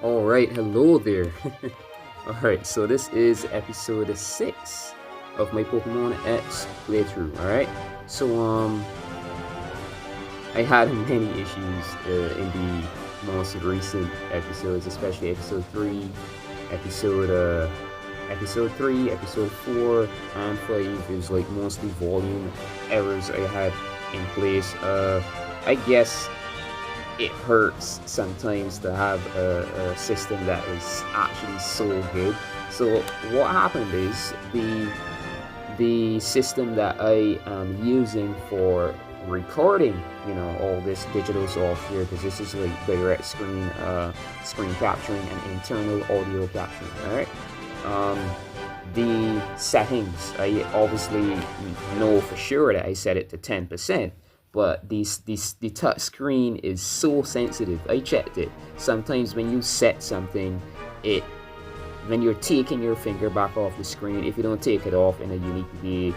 Alright, hello there. Alright, so this is episode 6 of my Pokemon X playthrough, alright? So, I had many issues in the most recent episodes, especially episode 3, episode 3, episode 4, and 5 is like mostly volume errors I had in place. I guess it hurts sometimes to have a system that is actually so good. So what happened is the system that I am using for recording, all this digital software, because this is like direct screen capturing and internal audio capturing. All right. The settings, I obviously know for sure that I set it to 10%. But the touch screen is so sensitive. I checked it. Sometimes when you set something, when you're taking your finger back off the screen, if you don't take it off in a unique way,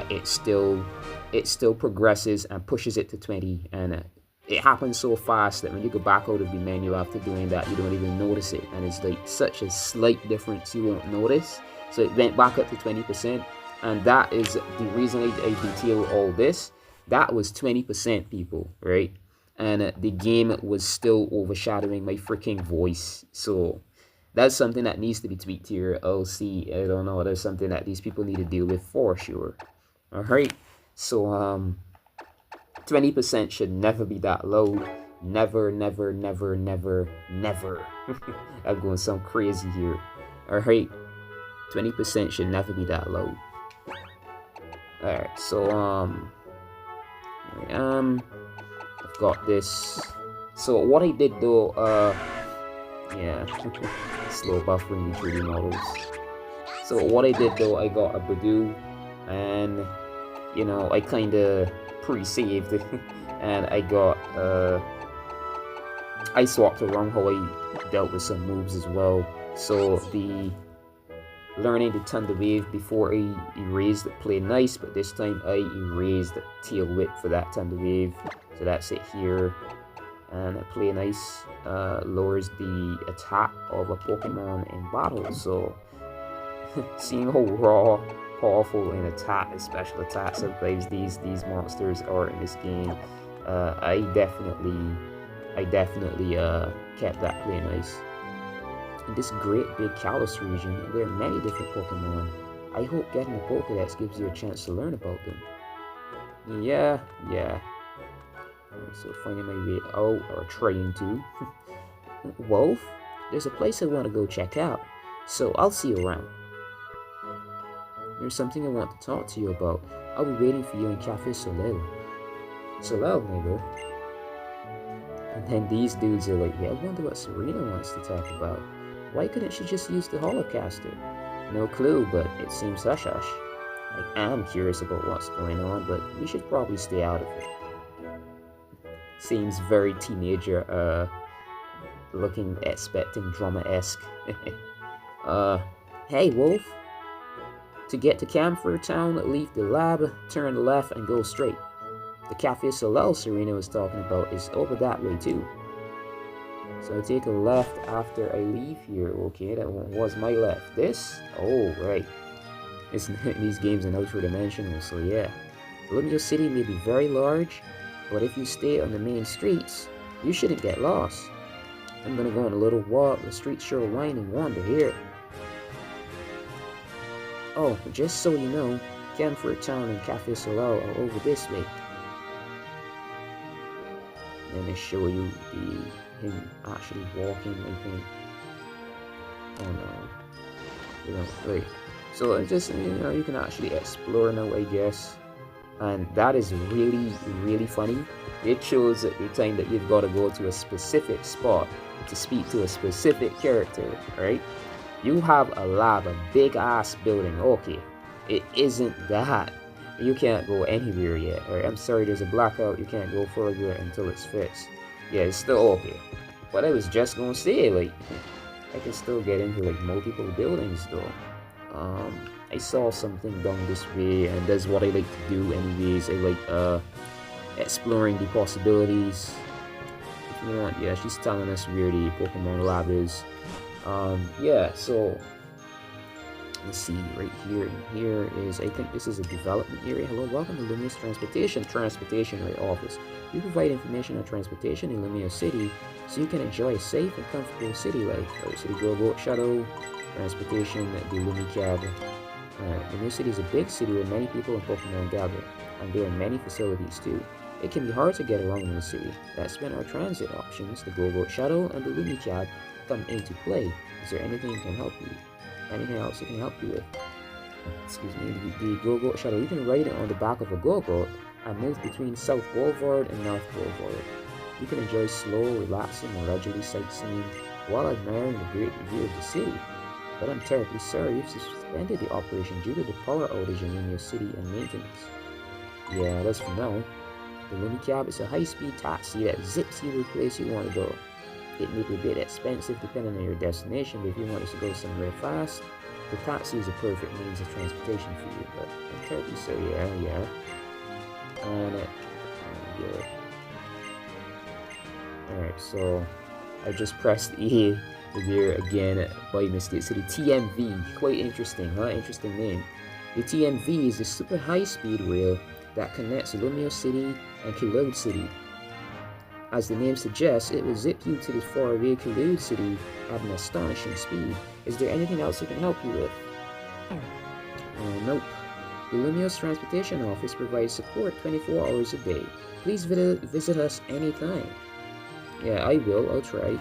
it still progresses and pushes it to 20, and it happens so fast that when you go back out of the menu after doing that, you don't even notice it, and it's like such a slight difference you won't notice. So it went back up to 20%, and that is the reason I detail all this. That was 20%, people, right? And the game was still overshadowing my freaking voice. So that's something that needs to be tweaked here. I'll see. I don't know. There's something that these people need to deal with for sure. All right. So 20% should never be that low. Never, never, never, never, never. I'm going sound crazy here. All right. 20% should never be that low. All right. So I've got this. So what I did though, yeah, slow buffering the 3D models. So what I did though, I got a Badoo, and I kind of pre-saved it, and I got I swapped around how I dealt with some moves as well. So the learning the Thunder Wave before I erased it played nice, but this time I erased Tail Whip for that Thunder Wave. So that's it here. And play nice lowers the attack of a Pokemon in battle. So seeing how raw, powerful in attack, special attack sometimes these monsters are in this game, I definitely kept that play nice. In this great big Kalos region, there are many different Pokemon. I hope getting a Pokédex gives you a chance to learn about them. Yeah. So finding my way out, or trying to. Wolf, there's a place I want to go check out, so I'll see you around. There's something I want to talk to you about. I'll be waiting for you in Cafe Soleil. Soleil, neighbor. And then these dudes are like, yeah, I wonder what Serena wants to talk about. Why couldn't she just use the holocaster? No clue, but it seems hush-hush. I am curious about what's going on, but we should probably stay out of it. Seems very teenager, looking, expecting drama-esque. Hey, Wolf. To get to Camphor Town, leave the lab, turn left, and go straight. The Cafe Soleil Serena was talking about is over that way, too. So I take a left after I leave here. Okay, that one was my left. This? Oh, right. These games are now three-dimensional, so yeah. Olympia City may be very large, but if you stay on the main streets, you shouldn't get lost. I'm gonna go on a little walk. The streets sure wind and wander here. Oh, just so you know, Camphor Town and Cafe Soleil are over this way. Then they show you him actually walking, I think. Oh no. You don't wait. So it just, you can actually explore now, I guess. And that is really, really funny. It shows at the time that you've got to go to a specific spot to speak to a specific character, right? You have a lab, a big ass building. Okay, it isn't that. You can't go anywhere yet. Alright, I'm sorry, there's a blackout. You can't go further until it's fixed. Yeah, it's still okay. But I was just gonna say, like, I can still get into like multiple buildings though. I saw something down this way, and that's what I like to do anyways. I like exploring the possibilities. if you want. Yeah, she's telling us where the Pokemon lab is. Yeah, so let's see, right here, and here is, I think this is a development area. Hello, welcome to Lumia's Transportation Right office. We provide information on transportation in Lumia City, so you can enjoy a safe and comfortable city life. Alright, so the Go-Boat Shuttle, transportation, the Lumi Cab. Alright, the new city is a big city where many people and Pokemon gather, and there are many facilities too. It can be hard to get around in the city. That's when our transit options, the Go-Boat Shuttle and the Lumi Cab, come into play. Is there anything that can help you? Anything else it can help you with? Excuse me, the Go-Boat Shuttle. You can ride it on the back of a Go-Boat and move between South Boulevard and North Boulevard. You can enjoy slow, relaxing, and leisurely sightseeing while admiring the great view of the city. But I'm terribly sorry you've suspended the operation due to the power outage in Lumia City and maintenance. Yeah, that's for now. The Lumi Cab is a high-speed taxi that zips you to the place you want to go. It may be a bit expensive depending on your destination, but if you want us to go somewhere fast, the taxi is a perfect means of transportation for you. But I'm terribly sorry, yeah. And yeah. Alright, so I just pressed E here again by mistake. So the TMV, quite interesting, huh? Interesting name. The TMV is a super high-speed rail that connects Lumio City and Kalos City. As the name suggests, it will zip you to the faraway Kalos City at an astonishing speed. Is there anything else it can help you with? Nope. The Lumio's Transportation Office provides support 24 hours a day. Please visit us anytime. Yeah, I will. I'll try.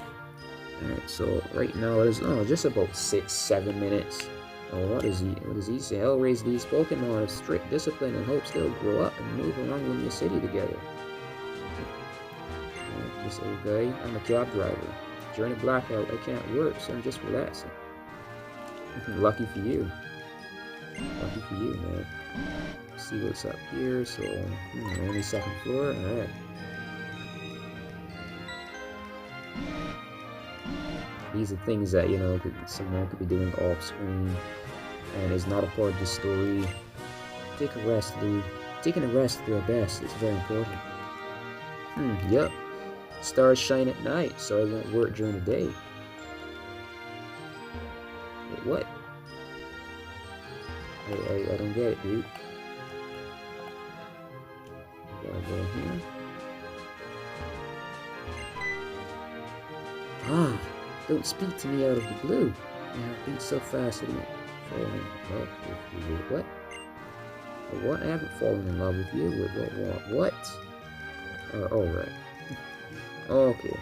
Alright, so right now it is just about 6-7 minutes. What does he say? I'll raise these Pokemon of strict discipline and hopes they'll grow up and move around Lumia City together. This old guy, I'm a cab driver. During a blackout, I can't work, so I'm just relaxing. Lucky for you. Lucky for you, man. See what's up here. So, only second floor. Alright. These are things that, you know, someone could be doing off screen and is not a part of the story. Take a rest, dude. Taking a rest through our best is very important. Yep. Stars shine at night, so I won't work during the day. Wait, what? I don't get it, dude. Gotta go here. Don't speak to me out of the blue. My heart beats so fast that I'm falling in love with you. What? What? I haven't fallen in love with you. What? Oh, right. Okay.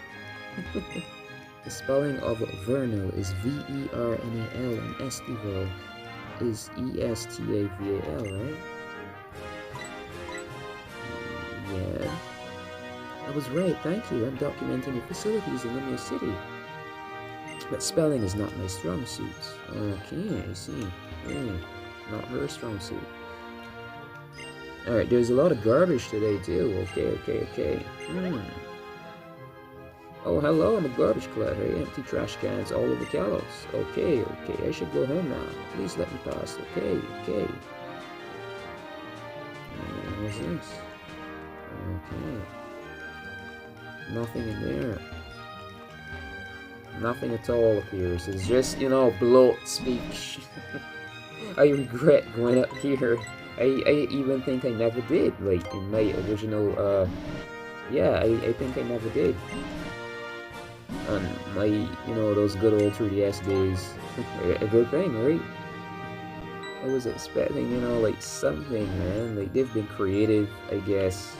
The spelling of Vernal is V-E-R-N-A-L and Estival is E-S-T-A-V-A-L, right? Yeah. I was right, thank you. I'm documenting the facilities in Lumia City. But spelling is not my strong suit. Okay, I see. Not her strong suit. Alright, there's a lot of garbage today too. Okay. Oh, hello, I'm a garbage collector. Empty trash cans all over Kalos. Okay, I should go home now. Please let me pass. Okay. What's this? Okay. Nothing in there. Nothing at all appears. It's just, you know, bloat speech. I regret going up here. I even think I never did, like, in my original, yeah, I think I never did. On my, you know, those good old 3DS days. A good thing, right? I was expecting, you know, like, something, man. Like, they've been creative, I guess.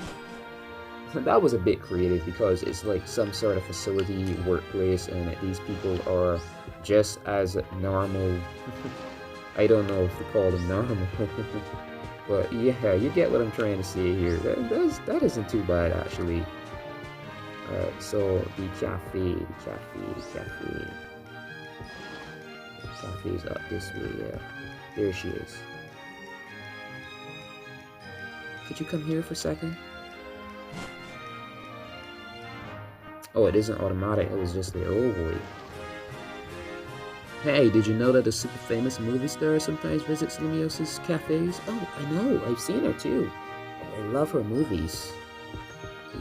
That was a bit creative because it's like some sort of facility, workplace, and these people are just as normal. I don't know if to call them normal. But yeah, you get what I'm trying to say here. That isn't too bad, actually. Alright, so the cafe is up this way, yeah. There she is. Could you come here for a second? Oh, it isn't automatic, it was just the oh boy. Hey, did you know that a super famous movie star sometimes visits Lumios's cafes? Oh, I know, I've seen her too. Oh, I love her movies.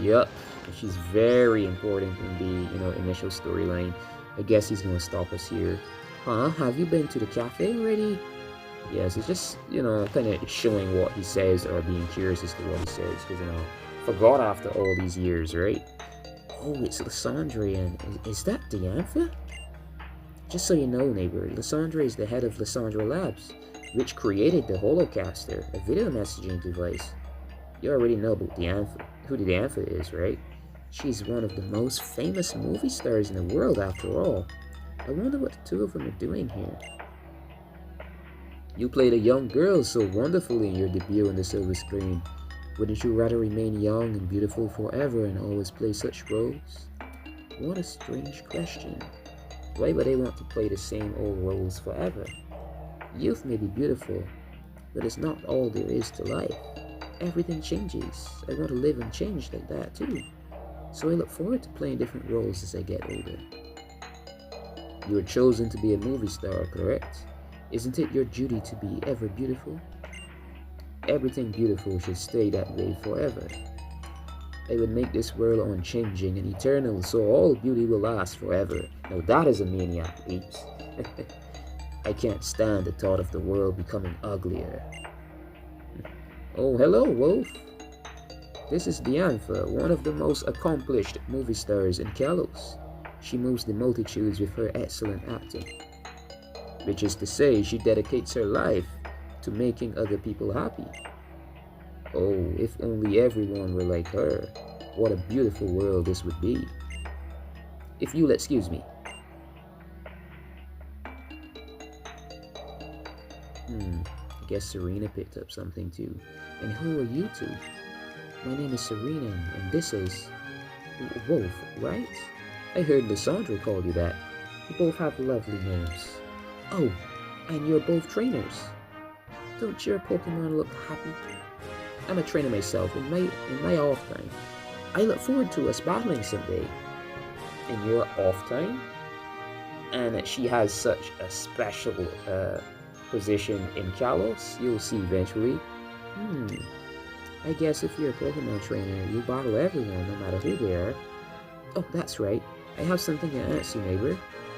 Yup. She's very important in the, initial storyline. I guess he's gonna stop us here. Huh? Have you been to the cafe already? Yes, it's just, kind of showing what he says or being curious as to what he says. Because, forgot after all these years, right? Oh, it's Lysandre, and is that Diantha? Just so you know, neighbor, Lysandre is the head of Lysandre Labs, which created the Holocaster, a video messaging device. You already know about who Diantha is, right? She's one of the most famous movie stars in the world, after all. I wonder what the two of them are doing here. You played a young girl so wonderfully in your debut on the silver screen. Wouldn't you rather remain young and beautiful forever and always play such roles? What a strange question. Why would they want to play the same old roles forever? Youth may be beautiful, but it's not all there is to life. Everything changes. I want to live and change like that too. So I look forward to playing different roles as I get older. You were chosen to be a movie star, correct? Isn't it your duty to be ever beautiful? Everything beautiful should stay that way forever. I would make this world unchanging and eternal, so all beauty will last forever. Now that is a maniac, peeps. I can't stand the thought of the world becoming uglier. Oh, hello, Wolf. This is Diantha, one of the most accomplished movie stars in Kalos. She moves the multitudes with her excellent acting. Which is to say, she dedicates her life to making other people happy. Oh, if only everyone were like her, what a beautiful world this would be. If you'll excuse me. I guess Serena picked up something too. And who are you two? My name is Serena, and this is Wolf, right? I heard Lysandre called you that. You both have lovely names. Oh, and you're both trainers. Don't your Pokemon look happy? I'm a trainer myself in my off time. I look forward to us battling someday. In your off time? And she has such a special position in Kalos, you'll see eventually. I guess if you're a Pokemon trainer, you battle everyone, no matter who they are. Oh, that's right. I have something to ask you, neighbor.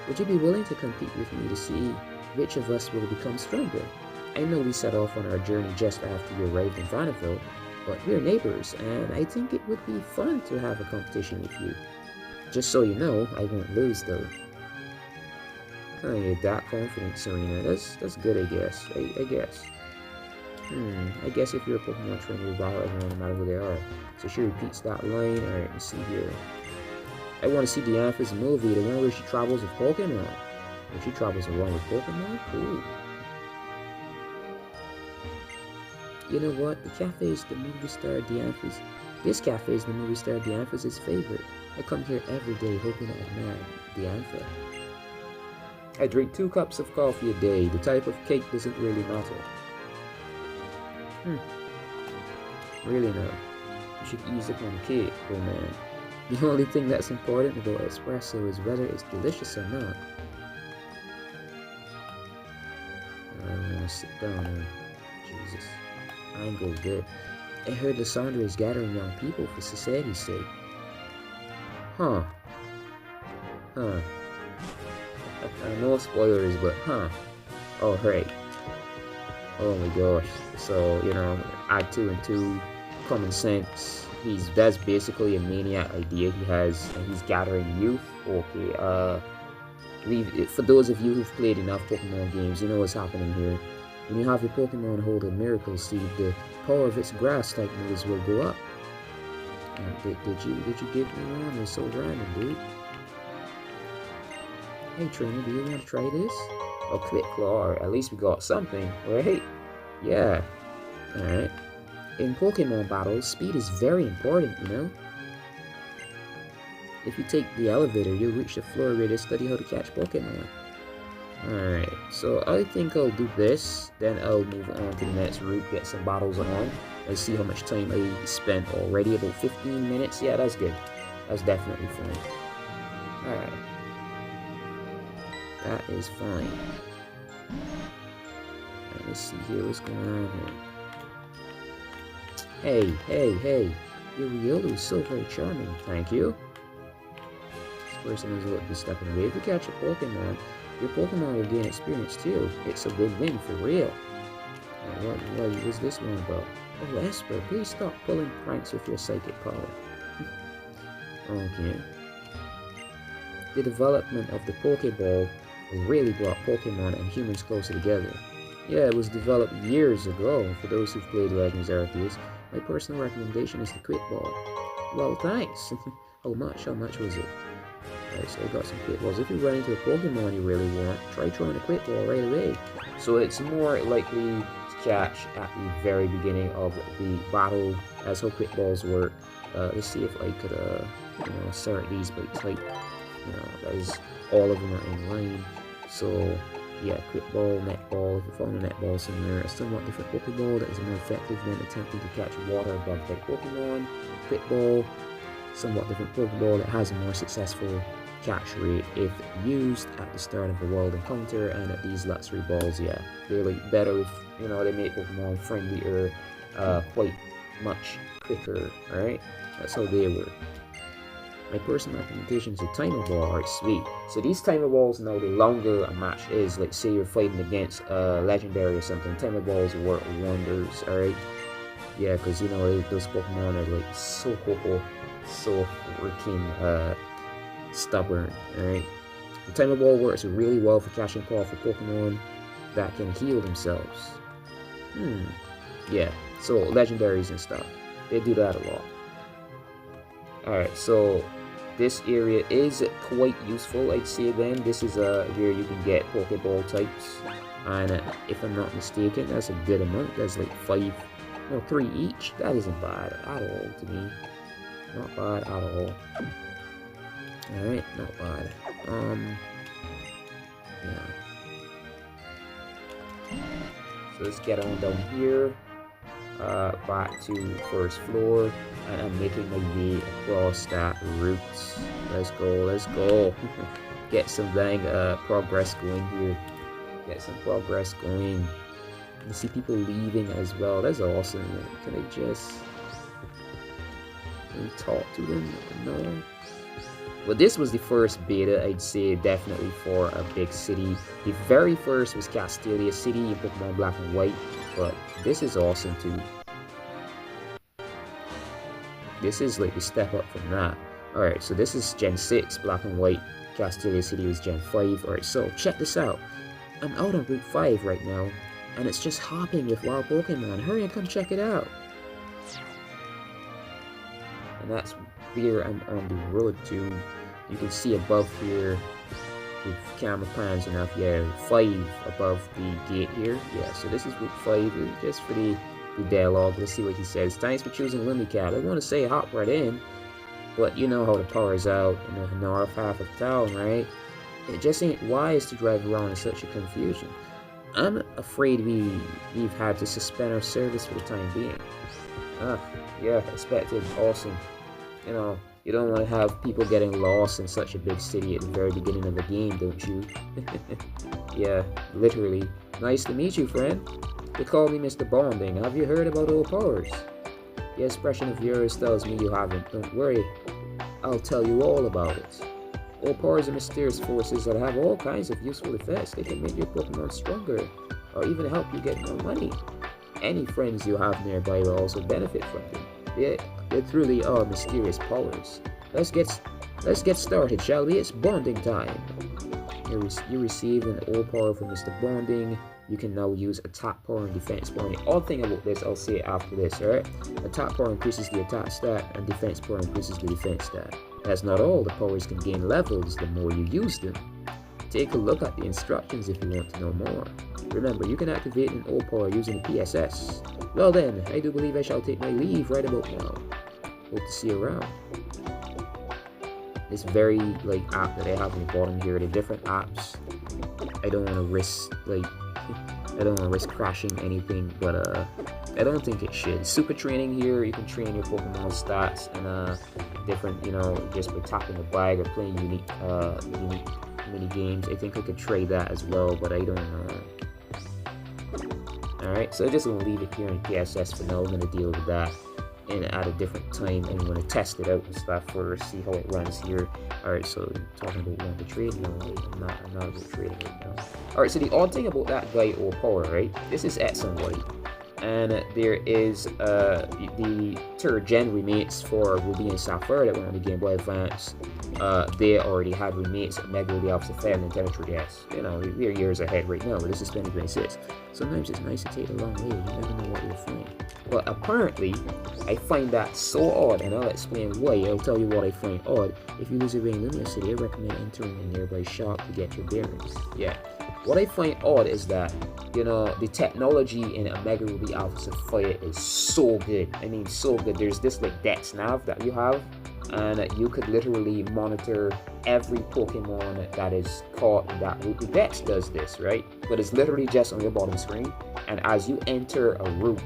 Would you be willing to compete with me to see which of us will become stronger? I know we set off on our journey just after you arrived in Vanderbilt, but we're neighbors, and I think it would be fun to have a competition with you. Just so you know, I won't lose, though. Oh, you're that confident, Serena. That's good, I guess. I guess. I guess if you're a Pokemon trainer, you battle everyone no matter who they are. So she repeats that line. Alright, let's see here. I want to see Diantha's movie, the one where she travels with Pokemon. Where she travels around with Pokemon? Cool. You know what? The cafe is the movie star Diantha's. This cafe is the movie star Diantha's favorite. I come here every day hoping to admire Diantha. I drink 2 cups of coffee a day. The type of cake doesn't really matter. Really no. You should ease up on cake, oh man. The only thing that's important about espresso is whether it's delicious or not. I want to sit down now. Jesus. I ain't go good. I heard Lysandre is gathering young people for society's sake. Huh. No spoilers, but Oh, right. Oh my gosh. So, add 2 and 2, common sense. That's basically a maniac idea he has, and he's gathering youth. Okay, for those of you who've played enough Pokemon games, you know what's happening here. When you have your Pokemon hold a Miracle Seed, the power of its grass type moves will go up. Did you give me one? It's so random, dude. Hey trainer, do you want to try this? Oh, Quick Claw, at least we got something, right? Yeah. Alright. In Pokemon battles, speed is very important, you know? If you take the elevator, you'll reach the floor where they study how to catch Pokemon. Alright, so I think I'll do this, then I'll move on to the next route, get some battles on. Let's see how much time I spent already, about 15 minutes. Yeah, that's good. That's definitely fine. Alright. That is fine. Let's see here, what's going on here? Hey. Your Riolu is so very charming, thank you. This person is a little bit stepping away. If you catch a Pokemon, your Pokemon will gain experience too. It's a win-win for real. What was this one about? Oh, Esper, please stop pulling pranks with your psychic power. Okay. The development of the Pokeball really brought Pokemon and humans closer together. Yeah, it was developed years ago. For those who've played Legends Arceus, my personal recommendation is the Quick Ball. Well, thanks. How much was it? Alright, so I got some Quick Balls. If you run into a Pokemon you really want, try throwing a Quick Ball right away. So it's more likely to catch at the very beginning of the battle. That's how Quick Balls work. Let's see if I could, sort these by type. That is, all of them are in line. So, yeah, Quick Ball, Net Ball. If you found a Net Ball somewhere, a somewhat different Pokeball that is more effective than attempting to catch water above dead Pokemon. Quick Ball, somewhat different Pokeball that has a more successful catch rate if used at the start of a world encounter. And at these luxury balls, yeah, they're like better if they make Pokemon friendlier, quite much quicker. Alright, that's how they work. My personal recommendation is a timer ball. Alright, sweet. So these timer balls, now the longer a match is, like say you're fighting against a legendary or something, timer balls work wonders. Alright, yeah, because those Pokemon are like so freaking stubborn. Alright, the timer ball works really well for catching powerful Pokemon that can heal themselves. Yeah, so legendaries and stuff, they do that a lot. Alright, so this area is quite useful, I'd say then. This is where you can get Pokeball types. And if I'm not mistaken, that's a good amount. That's like 3 each. That isn't bad at all to me. Not bad at all. Alright, not bad. Yeah. So let's get on down here. Back to first floor, and I'm making my way across that route. Let's go. Get some dang progress going here. Get some progress going. You see people leaving as well. That's awesome. Can I just talk to them? No. Well, this was the first beta, I'd say, definitely for a big city. The very first was Castelia City in Pokemon Black and White, but this is awesome too. This is like the step up from that. Alright, so this is Gen 6, Black and White. Castelia City was Gen 5. Alright, so check this out. I'm out on Route 5 right now, and it's just hopping with wild Pokemon. Hurry and come check it out. And that's where I'm on the road to. You can see above here, if camera pans enough, yeah, 5 above the gate here. Yeah, so this is Route 5, just for the dialogue. Let's see what he says. Thanks for choosing Lumicab. I want to say hop right in, but you know how the power is out in the north half of town, right? It just ain't wise to drive around in such a confusion. I'm afraid we've had to suspend our service for the time being. Yeah, expected. Awesome. You don't want to have people getting lost in such a big city at the very beginning of a game, don't you? Yeah, literally. Nice to meet you, friend. They call me Mr. Bonding. Have you heard about old powers? The expression of yours tells me you haven't. Don't worry. I'll tell you all about it. Old powers are mysterious forces that have all kinds of useful effects. They can make your Pokemon stronger, or even help you get more money. Any friends you have nearby will also benefit from them. They truly are mysterious powers. Let's get started, shall we? It's bonding time. You received an old power from Mr. Bonding. You can now use attack power and defense power. And the odd thing about this, I'll say after this, alright? Attack power increases the attack stat, and defense power increases the defense stat. That's not all. The powers can gain levels the more you use them. Take a look at the instructions if you want to know more. Remember, you can activate an old power using the PSS. Well then, I do believe I shall take my leave right about now. Hope to see you around. This very app that I have on the bottom here, the different apps. I don't want to risk crashing anything, but I don't think it should. Super training here, you can train your Pokemon stats and different, just by tapping a bag or playing unique mini games. I think I could trade that as well, but I don't know. Alright, so I'm just gonna leave it here in PSS for now. I'm gonna deal with that at a different time, and you want to test it out and stuff for see how it runs here. Alright, so talking about one to trade, no, I'm not about trading right now. Alright, so the odd thing about that guy or power, right? This is X and Y. And there is the third gen remakes for Ruby and Sapphire that went on the Game Boy Advance. They already had remakes of Mega Ruby Alpha Sapphire and Nintendo 3DS. You know, we're years ahead right now, but this is 2026. Sometimes it's nice to take a long way, you never know what you'll find. But apparently, I find that so odd, and I'll explain why. I'll tell you what I find odd. If you lose a ring Lumia City, I recommend entering a nearby shop to get your bearings. Yeah. What I find odd is that, you know, the technology in a Mega Ruby Alpha Sapphire is so good. I mean, so good. There's this like Dex Nav that you have, and you could literally monitor every Pokemon that is caught in that route. The Dex does this, right? But it's literally just on your bottom screen, and as you enter a route,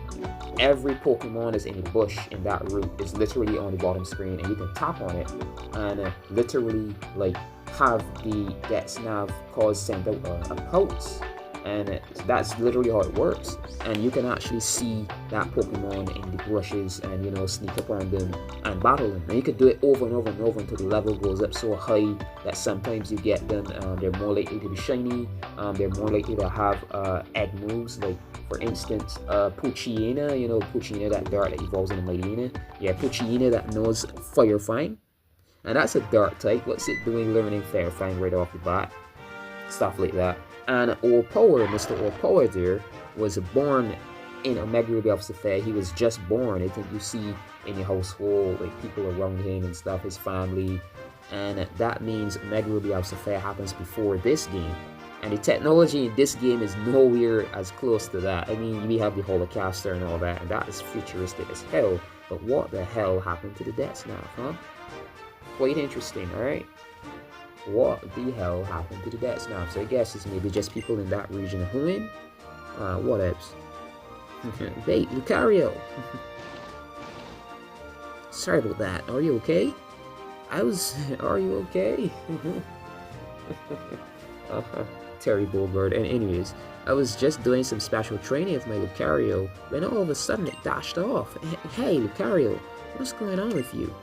every Pokemon is in a bush in that route is literally on the bottom screen, and you can tap on it and literally like have the Dex Nav send out a pulse, and that's literally how it works. And you can actually see that Pokemon in the brushes and, you know, sneak up on them and battle them. And you can do it over and over and over until the level goes up so high that sometimes you get them, they're more likely to be shiny, they're more likely to have egg moves, like for instance Poochyena, you know, Poochyena, that dart that evolves into Mightyena. Yeah, Poochyena that knows Fire Fang. And that's a dark type. What's it doing learning Fire Fang right off the bat? Stuff like that. And All Power, Mr. All Power there, was born in a Mega Ruby Alpha Sapphire. He was just born. I think you see in your household, like people around him and stuff, his family. And that means Mega Ruby Alpha Sapphire happens before this game. And the technology in this game is nowhere as close to that. I mean, we have the Holocaster and all that, and that is futuristic as hell. But what the hell happened to the Dex Nav, huh? Quite interesting, alright? What the hell happened to the Dex Nav? So I guess it's maybe just people in that region who in? What else? Wait, Lucario! Sorry about that. Are you okay? Are you okay? Terry Bogard. And anyways, I was just doing some special training with my Lucario when all of a sudden it dashed off. Hey, Lucario, what's going on with you?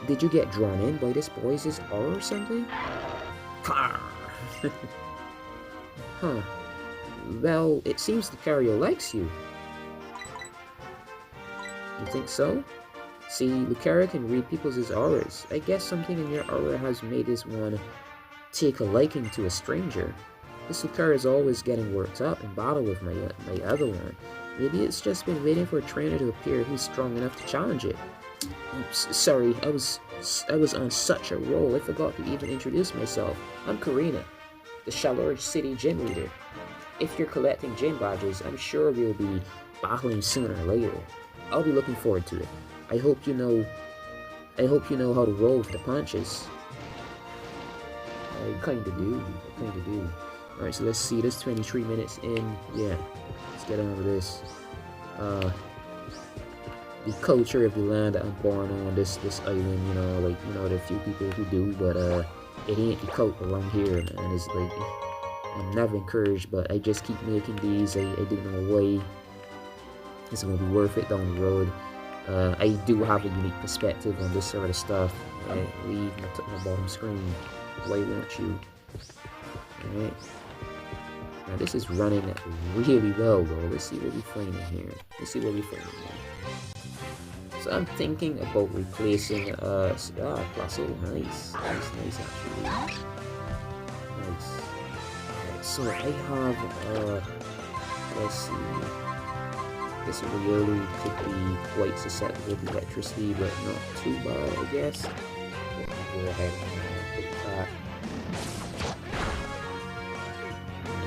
Did you get drawn in by this boy's aura or something? Huh. Well, it seems Lucario likes you. You think so? See, Lucario can read people's auras. I guess something in your aura has made this one take a liking to a stranger. This Lucario is always getting worked up in battle with my other one. Maybe it's just been waiting for a trainer to appear who's strong enough to challenge it. Oops, sorry, I was on such a roll, I forgot to even introduce myself. I'm Karina, the Shalorge City Gym Leader. If you're collecting gym badges, I'm sure we'll be battling sooner or later. I'll be looking forward to it. I hope you know how to roll with the punches. I kinda do. Alright, so let's see, that's 23 minutes in. Yeah, let's get on with this. The culture of the land that I'm born on, this island, you know, like, you know, there are a few people who do, but it ain't the cult around here, and it's like, I'm never encouraged, but I just keep making these. I don't know why it's gonna be worth it down the road. I do have a unique perspective on this sort of stuff. Leave my bottom screen. Why won't you? Alright. Now this is running really well though. Let's see what we find in here. So I'm thinking about replacing Plasso. Nice actually. Nice. Alright, so I have let's see. This really could be quite susceptible to electricity, but not too bad, I guess. Go ahead and pick that.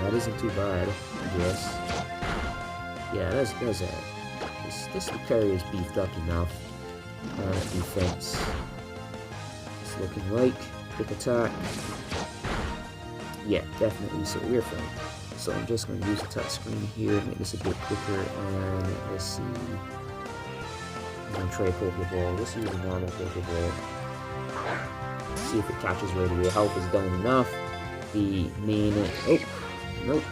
That isn't too bad, I guess. Yeah, that's it. This Lucario is beefed up enough. Defense. It's looking like quick attack. Yeah, definitely. So we're fine. So I'm just going to use the touch screen here, make this a bit quicker, and let's see. I'm going to try a Pokeball. Let's use a normal Pokeball. See if it catches right away. Health is down enough. The main... Oh! Nope.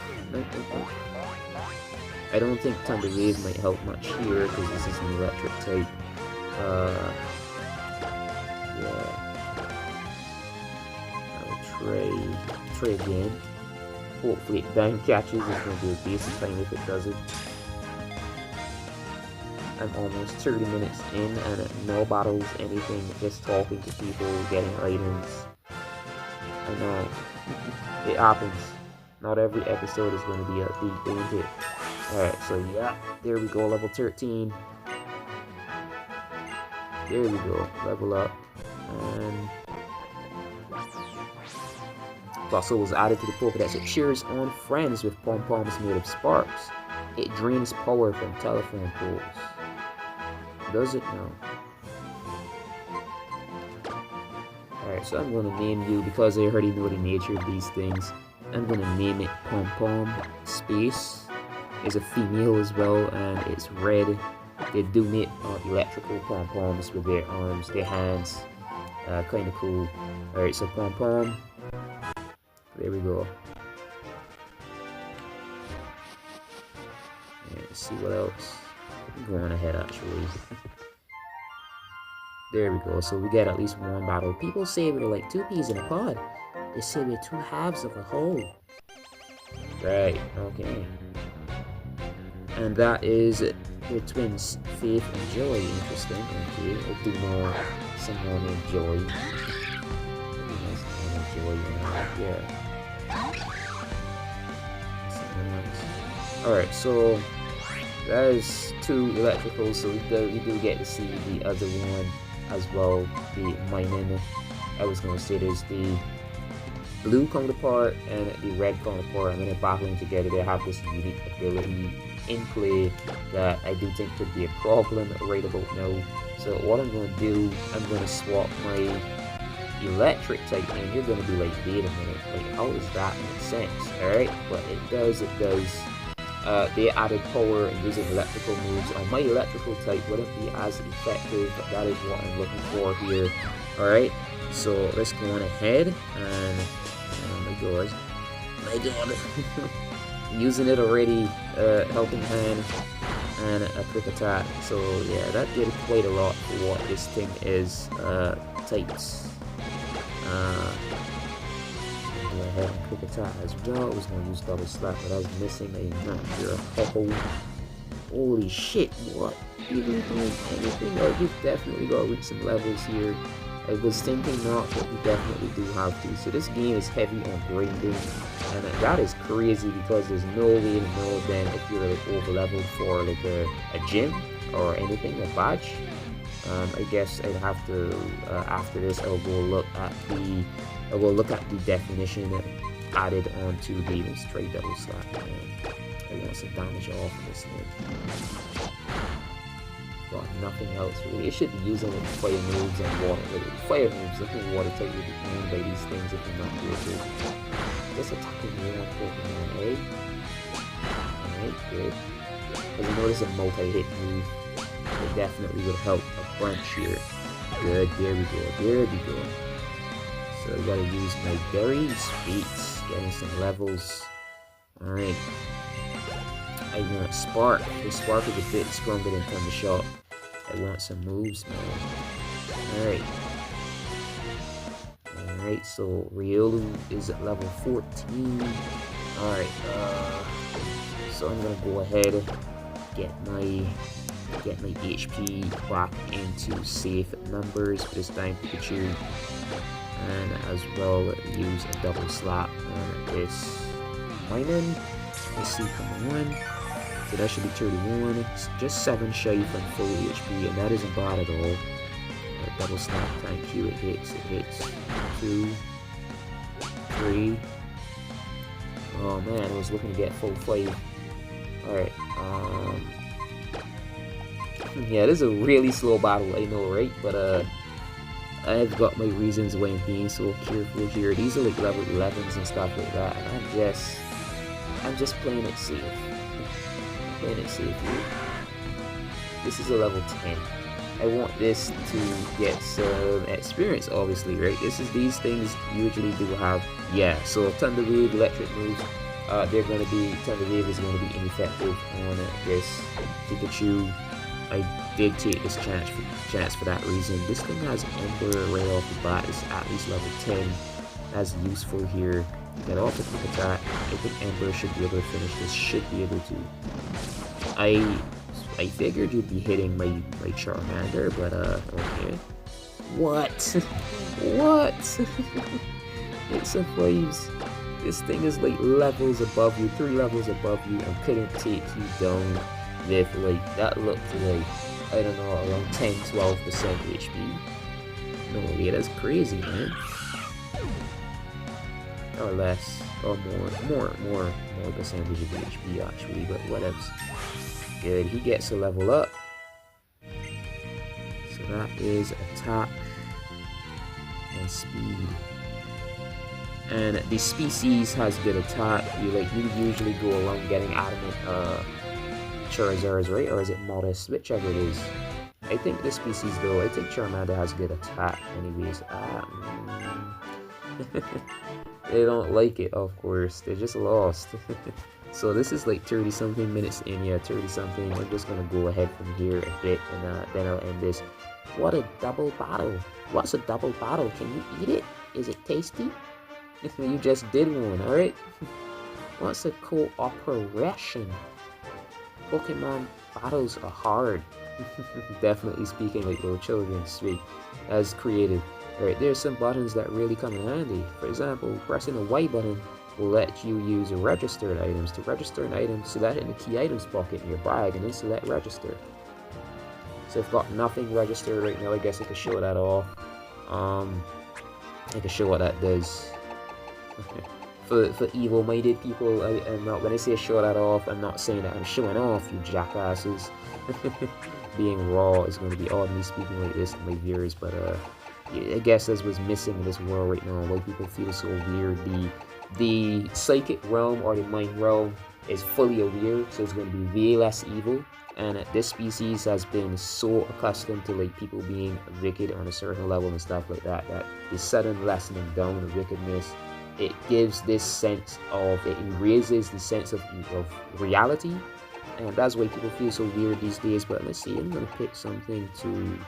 I don't think Thunder Wave might help much here because this is an electric type. Yeah. I'll try again. Hopefully it down catches. It's going to be a basic time if it doesn't. I'm almost 30 minutes in and no battles, anything, just talking to people, getting items. I know. It happens. Not every episode is going to be upbeat, ain't it? Alright, so yeah, there we go, level 13. There we go, level up. And Fossil was added to the Pokédex. It cheers on friends with pom-poms made of sparks. It drains power from telephone poles. Does it now? Alright, so I'm going to name you, because I already know the nature of these things, I'm going to name it Pom-Pom Space. It's a female as well, and it's red. They do make electrical pom-poms with their arms, their hands. Kind of cool. Alright, so Pom-Pom. There we go. Let's see what else. I'm going ahead actually. There we go. So we get at least one battle. People say we're like two peas in a pod. They say we're two halves of a whole. Right, okay. And that is the twins, Faith and Joy. Interesting. Okay, I do know someone named Joy. Yeah. Alright, so that is two electricals, so we do get to see the other one as well, the mining. I was going to say there's the blue counterpart and the red counterpart, and when they're battling together they have this unique ability in play that I do think could be a problem right about now. So what I'm going to do, I'm going to swap my electric type, and you're going to be like, wait a minute, like how does that make sense? Alright, but it does. They added power and using electrical moves on my electrical type wouldn't be as effective. That is what I'm looking for here. Alright, so let's go on ahead and oh my god using it already, helping hand and a quick attack. So yeah, that did quite a lot for what this thing is. Types. Go ahead and quick attack as well. I was going to use double slap, but I was missing a nut here. Holy shit, what? You doing anything? Oh, you've definitely got to reach some levels here. I was thinking not, but you definitely do have to. So this game is heavy on grinding, and that is crazy because there's no way to know then if you're like over leveled for like a gym or anything, a badge. I guess I'd have to after this I'll go look at the definition added onto the straight double slap. I want some damage off of this thing. Got nothing else really. It should be using like fire moves and water. Like, fire moves, look at water type will be owned by these things if you're not careful. Just attacking more Pokemon, eh? Alright, good. Because I know this is a multi-hit move. It definitely would help a bunch here. Good, there we go. So I gotta use my berry speeds, getting some levels. Alright. I want Spark. The Spark is a bit stronger than Thunder Shot. I want some moves, man. Alright, so Riolu is at level 14. Alright, so I'm gonna go ahead and get my HP back into safe numbers this time, Pikachu, and as well use a double slap on this mining. Let's see, come on. So that should be 31. It's just 7 shy from full HP, and that isn't bad at all. Double snap, thank you. It hits. 2, 3. Oh man, I was looking to get full 5. Alright, yeah, this is a really slow battle, I know, right? But I've got my reasons why I'm being so careful here. These are like level 11s and stuff like that, and I'm just playing it safe. Here. This is a level 10. I want this to get some experience, obviously, right? These things usually do have, yeah, so Thunder Wave, electric moves. they're going to be, Thunder Wave is going to be ineffective on this Pikachu. I did take this chance for that reason. This thing has Ember right off the bat. It's at least level 10. That's useful here. Get off the quick attack. I think Ember should be able to finish this. Should be able to. I figured you'd be hitting my Charmander, but okay. What? What? It's a Flames. This thing is like levels above you, 3 levels above you, and couldn't take you down with like, that looked like, I don't know, around 10-12% HP. No way, that's crazy, man. Or less, or more percentage of HP actually, but whatever. Good, he gets a level up. So that is attack and speed. And the species has good attack. You usually go around getting adamant Charizards, right? Or is it Modest? Whichever it is. I think the species though, I think Charmander has good attack anyways. They don't like it, of course. They're just lost. So this is like 30 something minutes in, yeah, 30 something. I'm just gonna go ahead from here a bit, and then I'll end this. What a double battle! What's a double battle? Can you eat it? Is it tasty? You just did one, alright? What's a cooperation? Pokemon battles are hard. Definitely speaking like little children speak. As creative. Alright, there's some buttons that really come in handy. For example, pressing the Y button will let you use registered items. To register an item, select it in the key items pocket in your bag and then select register. So I've got nothing registered right now. I guess I could show that off. I can show what that does. For evil-minded people, I'm not, when I say show that off, I'm not saying that I'm showing off, you jackasses. Being raw is going to be odd, me speaking like this to my viewers, but I guess that's what's missing in this world right now. Why people feel so weird. The psychic realm or the mind realm is fully aware, so it's going to be way less evil. And this species has been so accustomed to like people being wicked on a certain level and stuff like that, that the sudden lessening down of wickedness, it gives this sense of, it erases the sense of reality. And that's why people feel so weird these days. But let's see, I'm going to pick something to,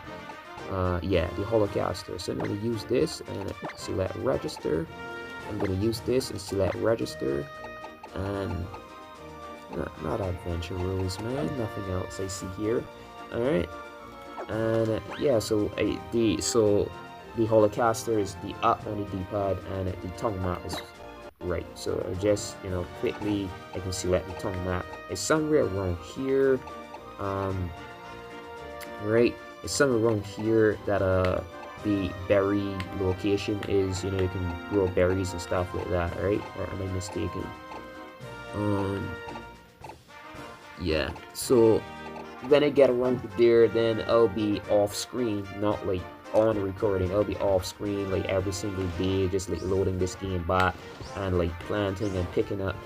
yeah, the Holocaster. So I'm going to use this and select register. I'm going to use this and select register. And not adventure rules, man. Nothing else I see here. Alright. And yeah, so the Holocaster is the up on the D-pad and the tongue map is right. So I just, quickly I can select the tongue map. It's somewhere around here. Right. It's somewhere around here that the berry location is. You can grow berries and stuff like that, right? Or am I mistaken? Yeah, so when I get around to there, then I'll be off screen, not like on the recording. I'll be off screen like every single day, just like loading this game back and like planting and picking up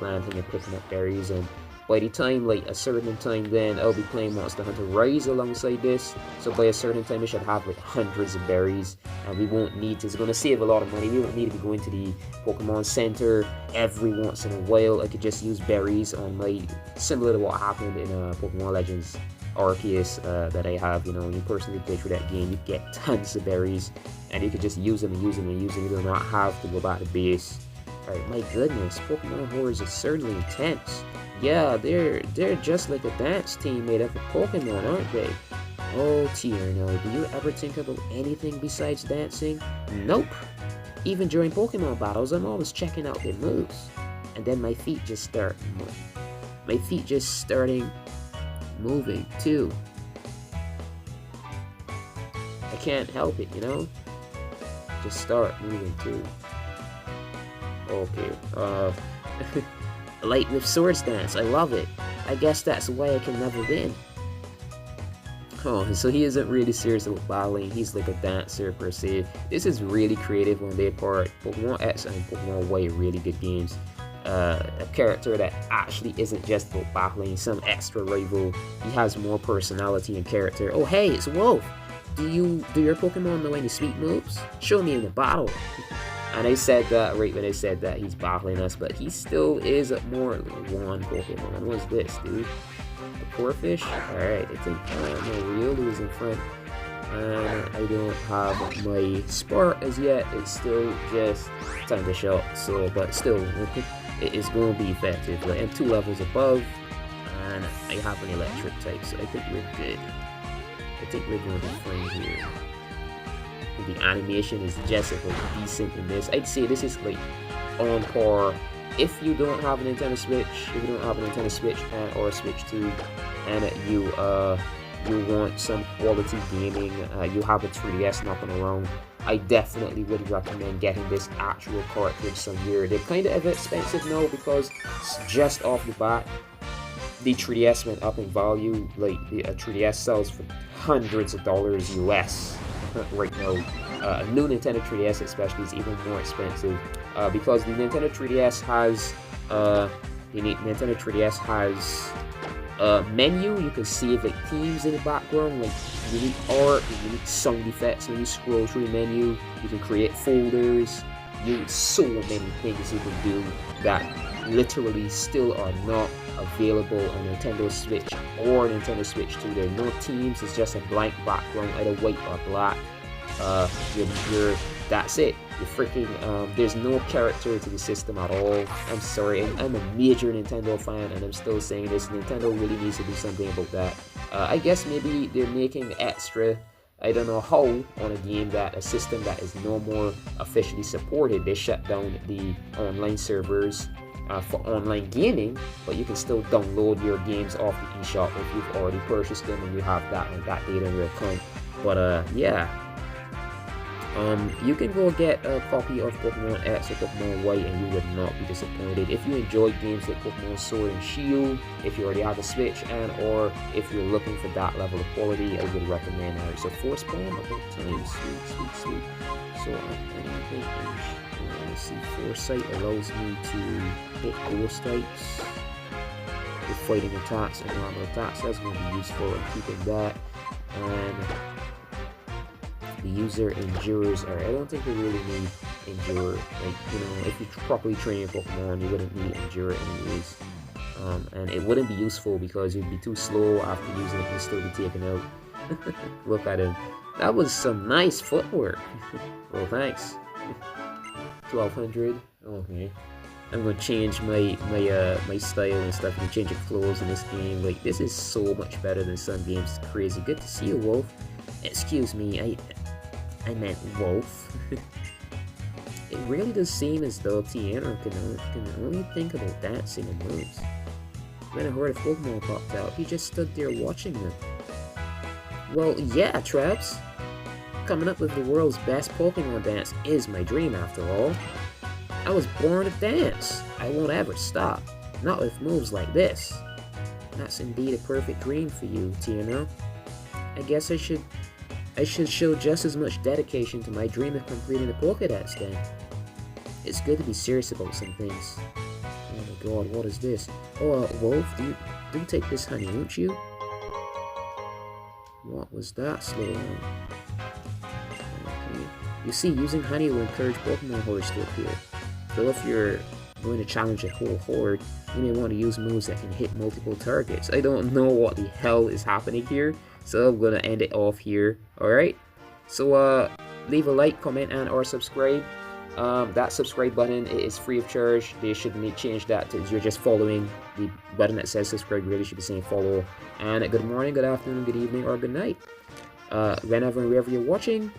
berries. And by the time like a certain time, then I'll be playing Monster Hunter Rise alongside this. So by a certain time, I should have like hundreds of berries, and we won't need to. It's going to save a lot of money. We won't need to be going to the Pokemon Center every once in a while. I could just use berries on my, similar to what happened in Pokemon Legends Arceus that I have. When you personally play through that game, you get tons of berries, and you could just use them and use them and use them. You do not have to go back to base. Alright, my goodness, Pokemon Horrors is certainly intense. Yeah, they're just like a dance team made up of Pokemon, aren't they? Oh, Tierno, do you ever think about anything besides dancing? Nope. Even during Pokemon battles, I'm always checking out their moves. And then my feet just start moving too. I can't help it, just start moving too. Okay, like with Swords Dance, I love it. I guess that's why I can never win. Oh, so he isn't really serious about battling, he's like a dancer per se. This is really creative on their part. Pokemon X and Pokemon Y are really good games. A character that actually isn't just about battling some extra rival. He has more personality and character. Oh hey, it's Wolf! Do your Pokemon know any sweet moves? Show me in the battle. And I said that right when I said that he's battling us, but he still is more one Pokemon. What's this, dude? The Corphish? Alright, I think my Riolu is in front. And I don't have my Spark as yet. It's still just time to shot. So, but still, it is going to be effective. Like, I'm 2 levels above, and I have an electric type, so I think we're good. I think we're going to be fine here. The animation is just like decent in this. I'd say this is like on par. If you don't have a Nintendo Switch, or a Switch 2, and you want some quality gaming, you have a 3DS knocking around, I definitely would recommend getting this actual cartridge somewhere. They're kind of a bit expensive now because just off the bat, the 3DS went up in value. Like the 3DS sells for hundreds of dollars US right now. A new Nintendo 3DS especially is even more expensive because the Nintendo 3DS has a menu. You can save like themes in the background, like unique art, unique sound effects. When you scroll through the menu, you can create folders. So many things you can do that literally still are not available on Nintendo Switch or Nintendo Switch 2. There are no themes. It's just a blank background, either white or black. That's it. You're freaking, there's no character to the system at all. I'm sorry, I'm a major Nintendo fan, and I'm still saying this. Nintendo really needs to do something about that. I guess maybe they're making extra, I don't know how, on a system that is no more officially supported. They shut down the online servers for online gaming, but you can still download your games off the eShop if you've already purchased them and you have that data in your account. But yeah. You can go get a copy of Pokemon X or Pokemon Y and you would not be disappointed. If you enjoyed games like Pokemon Sword and Shield, if you already have a Switch, or if you're looking for that level of quality, I would recommend it. So Force Palm, about time, sweet. So I don't think, let's see, Foresight allows me to hit Ghost types with fighting attacks and normal attacks. That's going to be useful in keeping that. And the user endures, or I don't think they really need endure. Like, you know, if you properly train your Pokemon, you wouldn't need endure anyways. And it wouldn't be useful because you'd be too slow after using it and still be taken out. Look at him. That was some nice footwork. Well, thanks. 1200. Okay. I'm gonna change my style and stuff and change your clothes in this game. Like, this is so much better than some games. It's crazy. Good to see you, Wolf. Excuse me, I meant Wolf. It really does seem as though Tiana can only think about dancing and moves. When a horde of Pokemon popped out, he just stood there watching them. Well, yeah, Traps. Coming up with the world's best Pokemon dance is my dream, after all. I was born to dance. I won't ever stop. Not with moves like this. That's indeed a perfect dream for you, Tiana. I guess I should show just as much dedication to my dream of completing the Pokédex then. It's good to be serious about some things. Oh my god, what is this? Oh, Wolf, do take this honey, won't you? What was that slow down? Okay. You see, using honey will encourage Pokemon hordes to appear. Though if you're going to challenge a whole horde, you may want to use moves that can hit multiple targets. I don't know what the hell is happening here, so I'm gonna end it off here. Alright, so leave a like, comment, and or subscribe. That subscribe button is free of charge. They should change that to you're just following the button that says subscribe. You really should be saying follow. And good morning, good afternoon, good evening, or good night, whenever and wherever you're watching.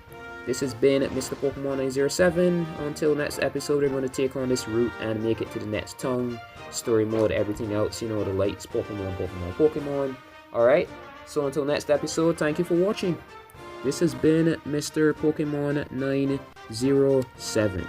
This has been Mr. Pokemon 907. Until next episode, we're going to take on this route and make it to the next town. Story mode, everything else, you know, the lights, Pokemon. Alright, so until next episode, thank you for watching. This has been Mr. Pokemon 907.